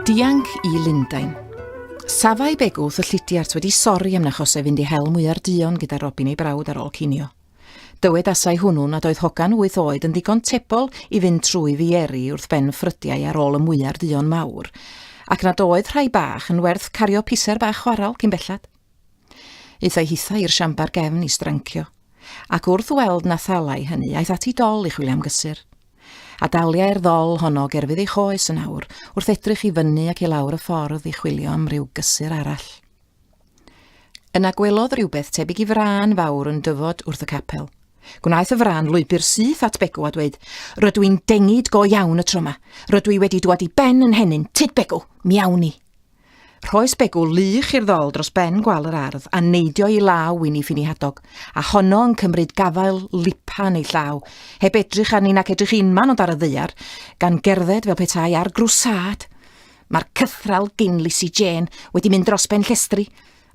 Dianc I Lundain. Safai begw Llydiart wedi sori am achos fynd I hel mwyar duon gyda Robin ei brawd ar ôl cinio. Dywedasau hwnnw nad oedd hogan 8 oed yn ddigon tebol I fynd trwy fieri wrth ben ffrydiau ar ôl y mwyar duon mawr, ac nad oedd rhai bach yn werth cario piser bach chwaral cyn bellad. Eithau hitha i'r siambar gefn I strancio, ac wrth weld na thalau hynny aeth ati dol I chwilio am gysur. A daliau'r ddol honno gerfydd ei choes yn awr, wrth edrych I fyny ac I lawr y ffordd I chwilio am ryw gysur arall. Yna gwelodd rhywbeth tebyg I frân fawr yn dyfod wrth y capel. Gwnaeth y frân lwybr syth at Begw a dweud, rydw i'n dengid go iawn y tro yma, rydw I wedi dwad I ben yn henyn, tyd Begw, miawni. Rhoes Begw lich i'r ddol dros ben gwal yr ardd a neidio I law I ni ffini hadog, a honno yn cymryd gafael lipan ei llaw, heb edrych arni nac edrych unman ond ar y ddaear, gan gerdded fel petai ar grwsad. Mae'r cythral gyn Lizzie Jane wedi mynd dros ben llestri,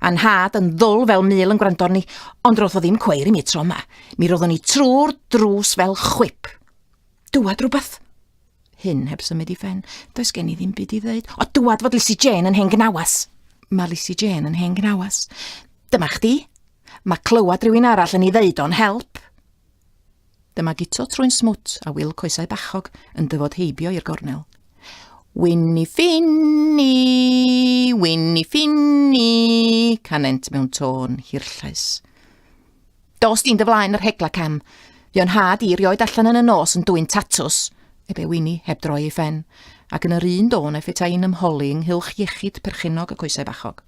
a'n had yn ddwl fel mil yn gwrando arni, ond roedd o ddim cweir I mi tro yma. Mi roeddwn ni trwy'r drws fel chwip. Dwad rhywbeth. Hyn heb symud I ffen, does gen I ddim byd I ddeud. O dwad fod Lizzie Jane yn hen gnawas. Mae Lizzie Jane yn hen gnawas. Dyma chdi. Mae clywad rhywun arall yn I ddeud o'n help. Dyma gito trwy'n smwt a wyl coesau bachog yn dyfod heibio i'r gornel. Winnie Finny, canent mewn tôn hirllais. Dos di'n dyflaen yr hegla cam. Fi o'n had I rioed allan yn y nos yn dwy'n tatws, ebe Winnie heb droi I ffen, ac yn yr un dôn eff etai'n ymholi ynghylch iechyd perchynog y coesau bachog.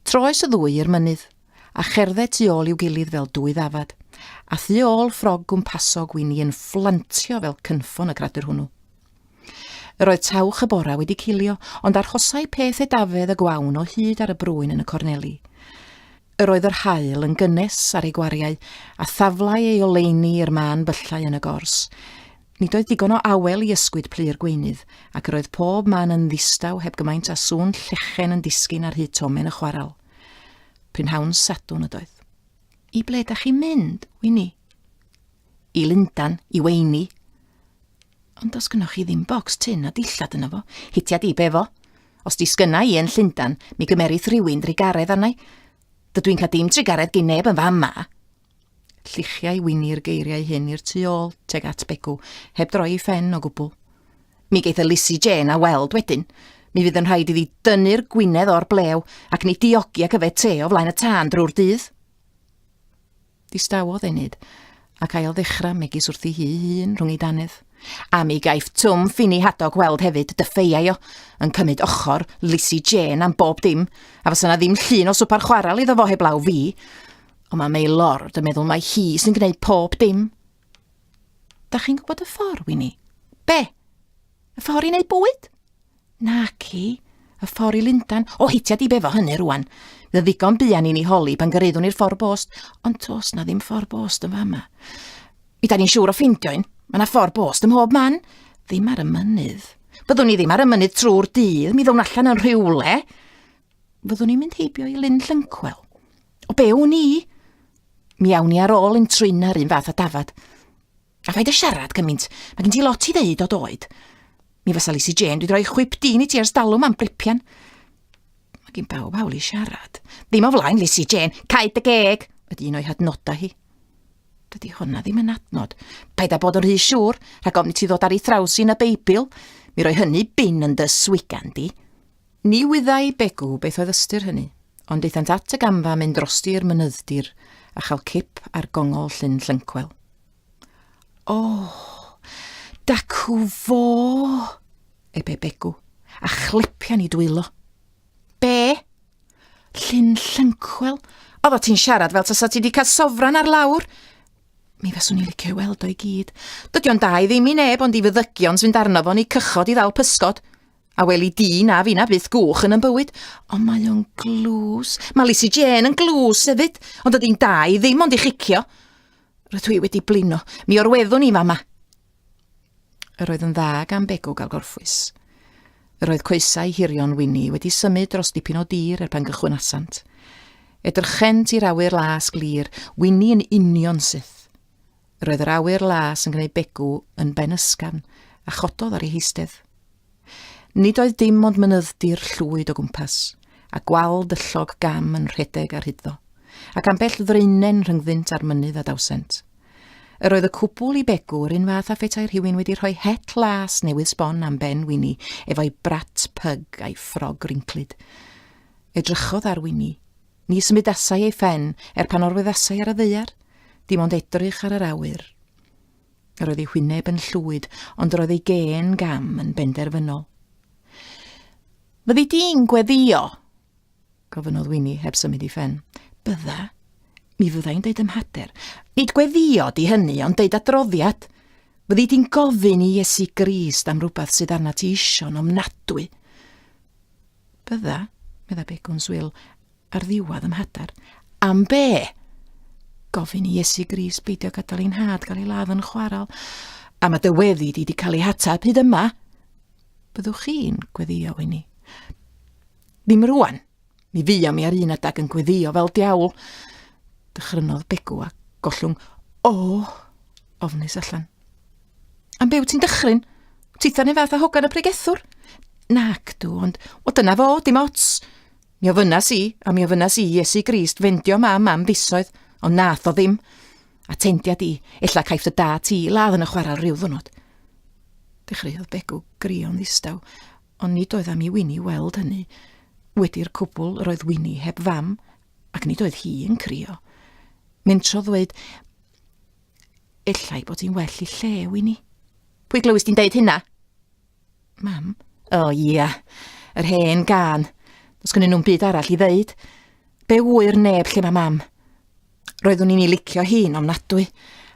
Troes y ddwy i'r mynydd, a cherdded tu ôl i'w gilydd fel dwy ddafad, a thu ôl ffrog gwmpasog Winnie yn fflantio fel cynffon y cradur hwnnw. Yr oedd tawch y bora wedi cilio, ond arhosau peth edafedd y gwawn o hyd ar y brwyn yn y corneli. Yr oedd yr haul yn gynnes ar ei gwariau, a thaflau ei oleini i'r man byllau yn y gors. Nid oedd digon o awel I ysgwyd plu'r gweinydd, ac yr oedd pob man yn ddistaw heb gymaint a sŵn llechen yn disgyn ar hyd tomen y chwaral. Prynhawn sadwn ydoedd. I ble dach chi'n mynd, Winnie? I Lundain, I weini. Ond os gynnwch chi ddim bocs tin a dillad yna fo, hitiad I befo. Os di sgynna I yn Llundain, mi gymerith rhywun drigaredd arnau. Dydw i'n cael dim trigaredd gyn neb yn fama. Lluchiau Winnie'r geiriau hyn i'r tu ôl, teg at Begw, heb droi I ffen o gwbl. Mi geith y Lizzie Jane a weld wedyn. Mi fydd yn rhaid iddi dynnu'r gwynedd o'r blew ac ni diogi ac yfed te o flaen y tân drwy'r dydd. Distawodd enid, ac ail ddechrau megis wrthi hi hun rhwng ei danydd. A mi gaeth Twm Finny hadog weld hefyd dyffeiau o, yn cymryd ochor Lizzie Jane am bob dim, a fas yna ddim llun o swpar chwaral iddo fo heblaw fi, ond mae May Lord yn meddwl mai hi sy'n gwneud pob dim. Da chi'n gwybod y ffordd, Winnie? Be? Y ffordd I wneud bwyd? Naci, y ffordd I Lundain. O, hitiad I befo hynny rwan. Bydd ddigon buan I ni holi pan gyrraeddwn i'r ffordd bost, ond tos na ddim ffordd bost yn fama. Mi da ni'n siŵr o ffeindio un. Mae yna ffordd bost ym mhob man. Ddim ar y mynydd. Byddwn ni ddim ar y mynydd trwy'r dydd, mi ddown allan yn rhywle. Fyddwn ni'n mynd heibio I Lyn Llynkwel. O be o'n ni? Mi awn ni ar ôl yn trin ar un fath a dafad. A ffaid y siarad gymaint, mae gen ti lot I ddeud o doed. Mi fysa Lizzie Jane wedi rhoi chwip dyn I ti ers dalwm am bripian. Mae gen bawb hawl I siarad. Ddim o flaen Lizzie Jane, caid y geg, ydy un o'i hadnodau hi. Dydy hwnna ddim yn adnod. Paid a bod yn rhy siŵr, rhag ofni ti ddod ar ei thraws yn y Beibl. Mi roi hynny bin yn dy swigan di. Ni wyddai Begw beth oedd ystyr hynny, ond eithant at y gamfa mynd drosti i'r mynydddir a chael cip ar gongol Llyn Llynkwel. O, dacw fo, ebe Begw, a chlipia ni dwylo. Be? Llyn Llynkwel? Oedd o ti'n siarad fel tasa ti di cael sofran ar lawr? Mi faswn I licio weld o'i gyd. Dydy o'n da I ddim I neb ond I fyddygion sy'n darno fo'n I cychod I ddal pysgod. A weli di na fi na byth gwch yn bywyd. Ond mae o'n glws. Mae Lizzie Jane yn glws hefyd. Ond ydy'n da I ddim ond I chicio. Rydw I wedi blino. Mi orweddwn I fama. Yr oedd yn dda gan Begw gael gorffwys. Yr oedd coesau hirio'n Winnie wedi symud dros dipyn o dir pan gychwyn asant. Edrychent i'r awyr las glir, Winnie yn union syth. Yr oedd yr awyr las yn gwneud Begw yn ben ysgafn a chododd ar ei heistedd. Nid oedd dim ond mynydddir llwyd o gwmpas, a gwal dyllog gam yn rhedeg ar hyddo, ac ambell ddreinen rhyngddynt ar mynydd a dawsent. Yr oedd y cwbl i Begw yr un fath a ffetai'r rhywun wedi rhoi het las newydd sbon am ben Winnie efo'i brat pyg a'i ffrog rinclyd. Edrychodd ar Winnie, ni symudasau ei ffen pan orweddasau ar y ddeiar, dim ond edrych ar yr awyr. Yr oedd ei hwyneb yn llwyd, ond yr oedd ei gen gam yn benderfynol. Fyddi di'n gweddio? Gofynodd Winnie heb symud i ffen. Bydda? Mi fyddai'n deud ymhader. Nid gweddio di hynny, ond deud adroddiad. Fyddi di'n gofyn i Iesu Grist am rhywbeth sydd arna ti isio'n ofnadwy. Bydda, medda Begw'n swil, ar ddiwedd ymhader. Am be? Gofyn i Iesu Grist beidio gadael i'n had gael ei ladd yn chwaral. A mae dyweddi di cael ei hatab hyd yma. Byddwch chi'n gweddio, Winnie? Ddim rwan. Mi fuam mi ar un adag yn gweddio fel diawl. Dychrynodd Begw a gollwng ofnus allan. Am be wyt ti'n dychryn? Titha neu fath a hogan y pregethwr? Nac dw, ond dyna fo, dim ots. Mi ofynas i Iesu Grist fendio mam fisoedd, ond nath o ddim. A tendiad i, ella caiff y da ti ladd yn y chwaral rhyw ddwrnod. Dechreuodd Begw grio'n ddistaw, ond nid oedd am i Winnie weld hynny. Wedi'r cwbl yr oedd Winnie heb fam, ac nid oedd hi yn crio. Mentro ddweud, ellai bod hi'n well i lle, Winnie. Pwy glywys di'n deud hynna? Mam? Ia, yr hen gan. Does gynnu nhw'n byd arall i ddeud. Be wyr neb lle mae mam? Roeddwn i'n ei licio hi'n ofnadwy,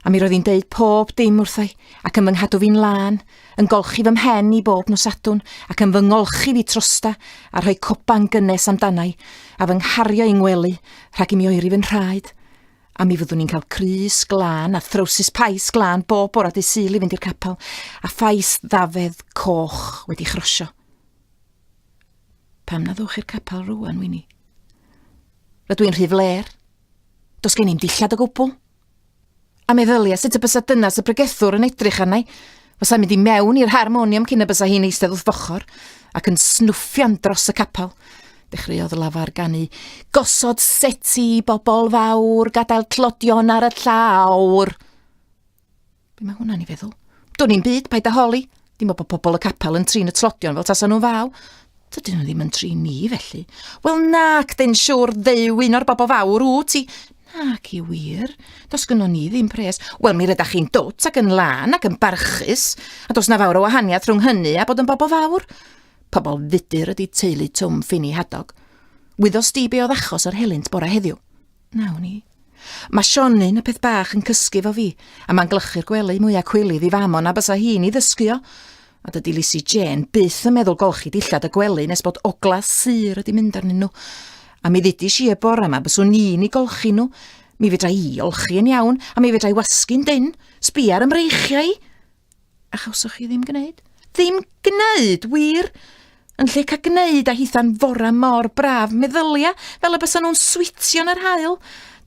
a mi roedd hi'n deud pob dim wrthai, ac yn fy nghadw fi'n lan, yn golchi fy mhen i bob nos Sadwrn, ac yn fy ngolchi fi trosta, a rhoi copa'n gynnes amdanau, a fy nghario i'n ngwely, rhag i mi oeri fy'n rhaid. A mi fyddwn ni'n cael crys glân a throwsus pais glân bob bore dydd Sul i fynd i'r capel, a phais ddafedd coch wedi chrosio. Pam na ddwch i'r capel rwan, Winnie? Rydw i'n rhy fler. Does gen i'n dillad o gwbl. A meddylia sut y bysa dynas y pregethwr yn edrych arnau, fysa mynd i mewn i'r harmonium cyn y bysa hi'n eistedd wrth fochr, ac yn snwffian dros y capel. Dechreuodd Llafar ganu, gosod seti bobl fawr, gadael clodion ar y llawr. Be mae hwnna'n i feddwl? Dwi'n ni'n byd, paid â holi. Dim bod bobl y capel yn trin y tlodion fel tasa nhw faw. Dydyn nhw ddim yn trin ni, felly. Wel nac, dyn siwr ddew un o'r bobl fawr wyt ti. Nac i wir, dos gynno ni ddim pres. Wel, mi rydach chi'n dwt ac yn lan ac yn barchus, a dos na fawr o wahaniaeth rhwng hynny a bod yn bobl fawr. Pobl fudur ydi teulu Twm Ffini Hadog. Wyddos di be oedd achos yr helynt bore heddiw? Nawn ni. Mae Sionyn y peth bach yn cysgu fo fi, a mae'n glychu'r gwely mwyaf cwylydd i famon a bysa hi'n i ddysgu o. A dydy Lizzie Jane byth yn meddwl golchi dillad y gwely nes bod oglas sur ydi mynd arnyn nhw. A mi ddydys i y bore yma byswn ni'n i golchi nhw. Mi fedra i olchi yn iawn, a mi fedra i wasgu'n dyn, sbi ar ymreichiau. A chawswch chi ddim gwneud? Ddim gwneud, wir? Yn lle cael gwneud a hitha'n fora mor braf, meddylia fel y bysa nhw'n switio'n yr hael.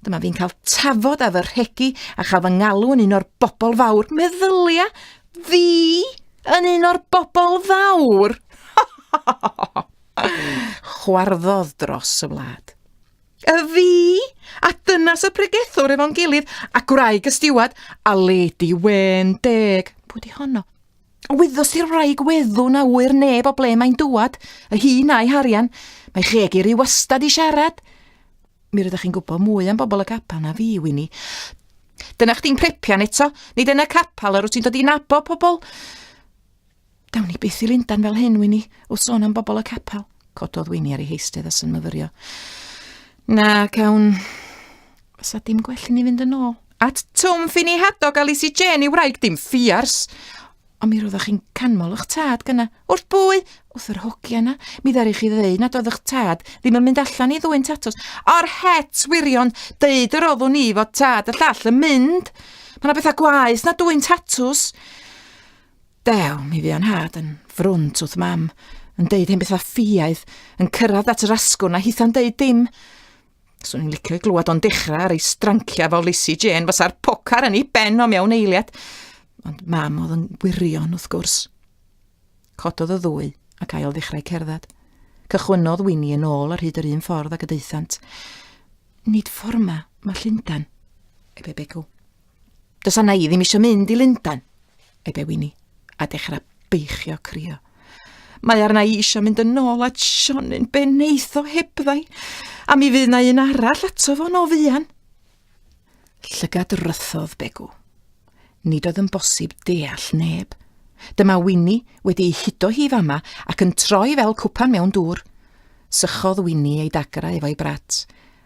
Dyma fi'n cael tafod a fy rhegi a chael fy ngalw yn un o'r bobl fawr. Meddylia, fi yn un o'r bobl fawr. Chwarddodd dros y wlad. Y fi, a dynas y pregethwr efo'n gilydd, a gwraig y stiwad, a ledi wen deg. Pwy di honno? Wyddos i'r wraig weddw na wyr neb o ble mae'n dŵad, y hun a'i harian, mae chegi rhyw wastad i siarad. Mi rydych chi'n gwybod mwy am bobl y capel na fi, Winnie. Dyna chdi'n prepian eto, nid yn y capel ar wyt ti'n dod i nabo pobl. Dawn ni byth i Lundain fel hyn, Winnie, wrth sôn am bobl y capel, cododd Winnie ar ei heistedd as yn myfyrio. Na, cawn, fysa dim gwell i ni fynd yn ôl. At Twm Ffini Hadog a Lizzie Jane i wraig dim ffiars. Ond mi roeddech chi'n canmol eich tad gyna. Wrth bwy? Wrth yr hogia yna. Mi ddari chi ddweud nad oedd eich tad ddim yn mynd allan i ddwy'n tatws. O'r het wirion, deud yr oddwn ni fod tad y llall yn mynd. Mae yna bethau gwaith na dwy'n tatws. Dew, mi fi had yn frwnt wrth mam, yn deud hen bethau ffiaidd, yn cyrraedd at yr asgwrn a hitha'n deud dim. Swn i'n licio glwad o'n dechrau ar ei strancia fel Lizzie Jane fysa'r pocar yn ei ben o mewn eiliad, ond mam oedd yn gwirion wrth gwrs. Cododd y ddwy ac ail ddechrau cerdded. Cychwynodd Winnie yn ôl ar hyd yr un ffordd ac y deithant. Nid fforma, mae Lundain, ebe Begw. Does yna i ddim eisiau mynd i Lundain, ebe Winnie, a dechrau beichio crio. Mae arna i eisiau mynd yn ôl at Sionin beneitho hebddai, a mi fydd na un arall ato fo'n o fuan. Llygad rythodd Begw. Nid oedd yn bosib deall neb. Dyma Winnie wedi ei hudo hi fama ac yn troi fel cwpan mewn dŵr. Sychodd Winnie ei dagra efo'i brat,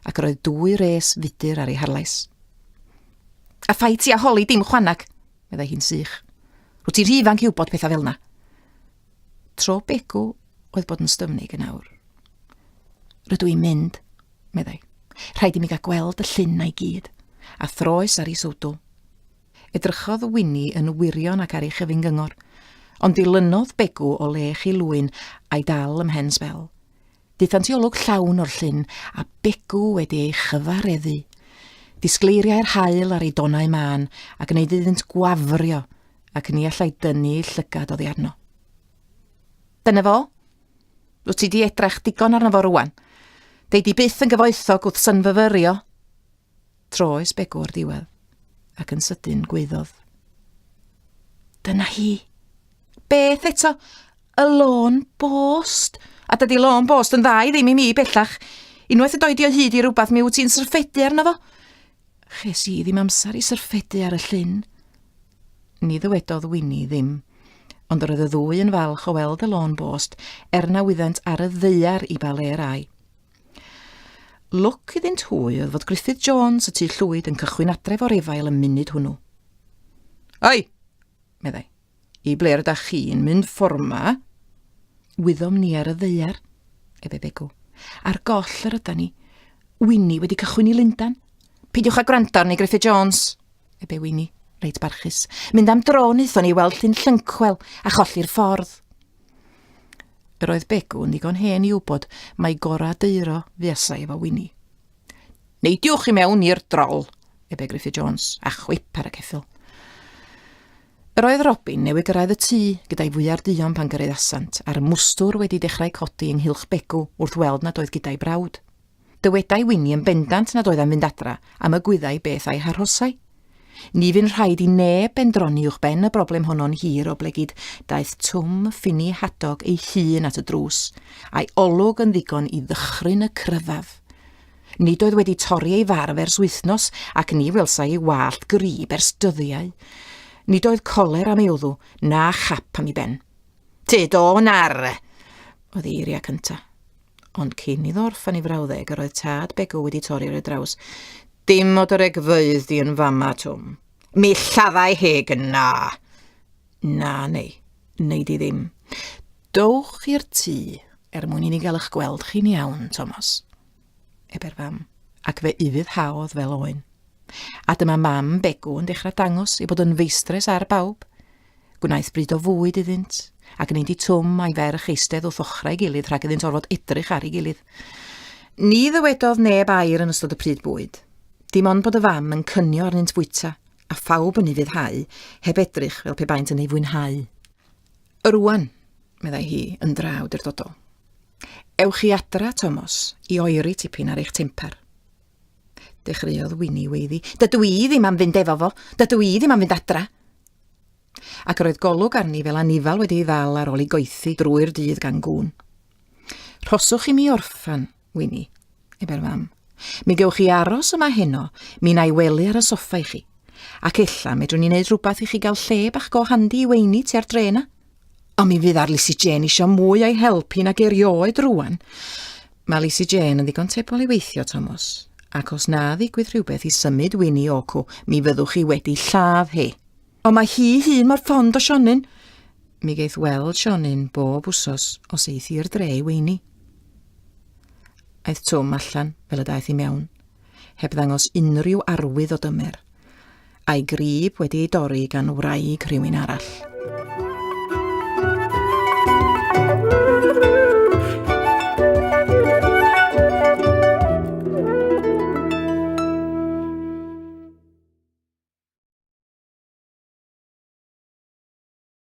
ac roedd 2 res fudur ar ei harlais. A phai ti a holi dim chwanag, meddai hi'n sych. Rwyt ti'n rhifanc i wybod pethau fel na. Tro Begw oedd bod yn styfnig yn awr. Rydw i'n mynd, meddai. Rhaid i mi gael gweld y llyn na i gyd, a throes ar ei sowdl. Edrychodd Winnie yn wirion ac ar ei chyfyn gyngor, ond dilynodd Begw o lech i lwyn a'i dal ym mhen sbel. Daethant i olwg llawn o'r llyn, a Begw wedi ei chyfareddu. Disgleiriau'r haul ar ei donau man, ac yn ei ddyddynt gwafrio, ac ni allai dynnu llygad oddi arno. Dyna fo? Wyt ti di edrach digon arno fo rwan? Deud i byth yn gyfoethog wrth synfyfyrio. Troes Begw o'r diwedd, ac yn sydyn gwaeddodd. Dyna hi. Beth eto? Y lôn bost? A dydy lôn bost yn dda i ddim i mi bellach. Unwaith y doedi o hyd i rhywbeth mi wyt ti'n syrffedu arno fo? Ches i ddim amser i syrffedu ar y llyn. Ni ddywedodd Winnie ddim, ond roedd y ddwy yn falch o weld y lôn bost na wyddant ar y ddeiar i baler ai. Lwc iddynt hwy oedd fod Griffith Jones y tu llwyd yn cychwyn adref o'r efail y munud hwnnw. Oi, meddai, i ble rydych chi'n mynd fforma? Wyddom ni ar y ddeiar, ebe Begw. Ar goll yr ydyn ni. Winnie wedi cychwyn i Lundain. Peidiwch â gwrando arni Griffith Jones, ebe Winnie, reit barchus. Mynd am dro wnaethon ni weld llyn llynchwel a cholli'r ffordd. Yr oedd Begw yn ddigon hen i wybod mae gora deiro fuasai efo Winnie. Neidiwch i mewn i'r drol, ebe Griffith Jones, a chwip ar y ceffil. Yr oedd Robin newydd gyrraedd y tŷ gyda'i fwyar duon pan gyrraedd asant, a'r mwstwr wedi dechrau codi ynghylch Begw wrth weld nad oedd gyda'i brawd. Dywedai Winnie yn bendant nad oedd am fynd adra am y gwyddau beth a'i harhosau. Ni fy'n rhaid i neb bendroni uwch ben y broblem honno'n hir o blegid daeth Twm ffini hadog ei hun at y drws, a'i olwg yn ddigon i ddychryn y cryfaf. Nid oedd wedi torri ei farf ers wythnos ac ni welsai ei wallt grib ers dyddiau. Nid oedd coler am ei wddw na chap am ei ben. Te do nar, oedd eiria cynta. Ond cyn iddo orffan i frawddeg yr oedd tad Begw wedi torri ar y draws. Dim od yr egfydd di yn fama, Twm. Mi lladdau heg yn na. Na, neu, neud i ddim. Dowch i'r tŷ mwyn i ni gael eich gweld chi'n iawn, Thomas. Eber fam, ac fe ifydd haodd fel oen. A dyma mam Begw yn dechrau dangos i bod yn feistres ar bawb. Gwnaeth bryd o fwyd iddynt, ac yn ein di Twm a'i ferch eistedd wrth ochrau gilydd rhag iddynt orfod edrych ar ei gilydd. Ni ddywedodd neb air yn ystod y pryd bwyd. Dim ond bod y fam yn cynio arnynt fwyta, a phawb yn ei fyddhau, heb edrych fel pe baent yn ei fwynhau. Rwan, meddai hi, yn drawd i'r dodol. Ewch chi adra, Thomas, i oeri tipyn ar eich temper. Dechreuodd Winnie weiddi. Dydw i ddim am fynd efo fo, dydw i ddim am fynd adra. Ac roedd golwg arni fel anifal wedi ei ddal ar ôl i goethi drwy'r dydd gan gŵn. Rhoswch i mi orffan, Winnie, eber fam. Mi gewch chi aros yma heno, mi na i welu ar y soffa i chi. Ac ella medrwn ni wneud rhywbeth i chi gael lle bach go handi i weini ti ar drena. Ond mi fydd ar Lizzie Jane isio mwy o'i helpu nag erioed rwan. Mae Lizzie Jane yn ddigon tebol i weithio, Thomas, ac os na ddigwydd rhywbeth i symud Winnie oco, mi fyddwch chi wedi lladd he. Ond mae hi hun mor ffond o Sionin. Mi geith weld Sionin bob wsos os eith i'r dre i weini. Aeth Twm allan fel y daeth i mewn, heb ddangos unrhyw arwydd o dymer, a'i grib wedi ei dorri gan wraig rhywun arall.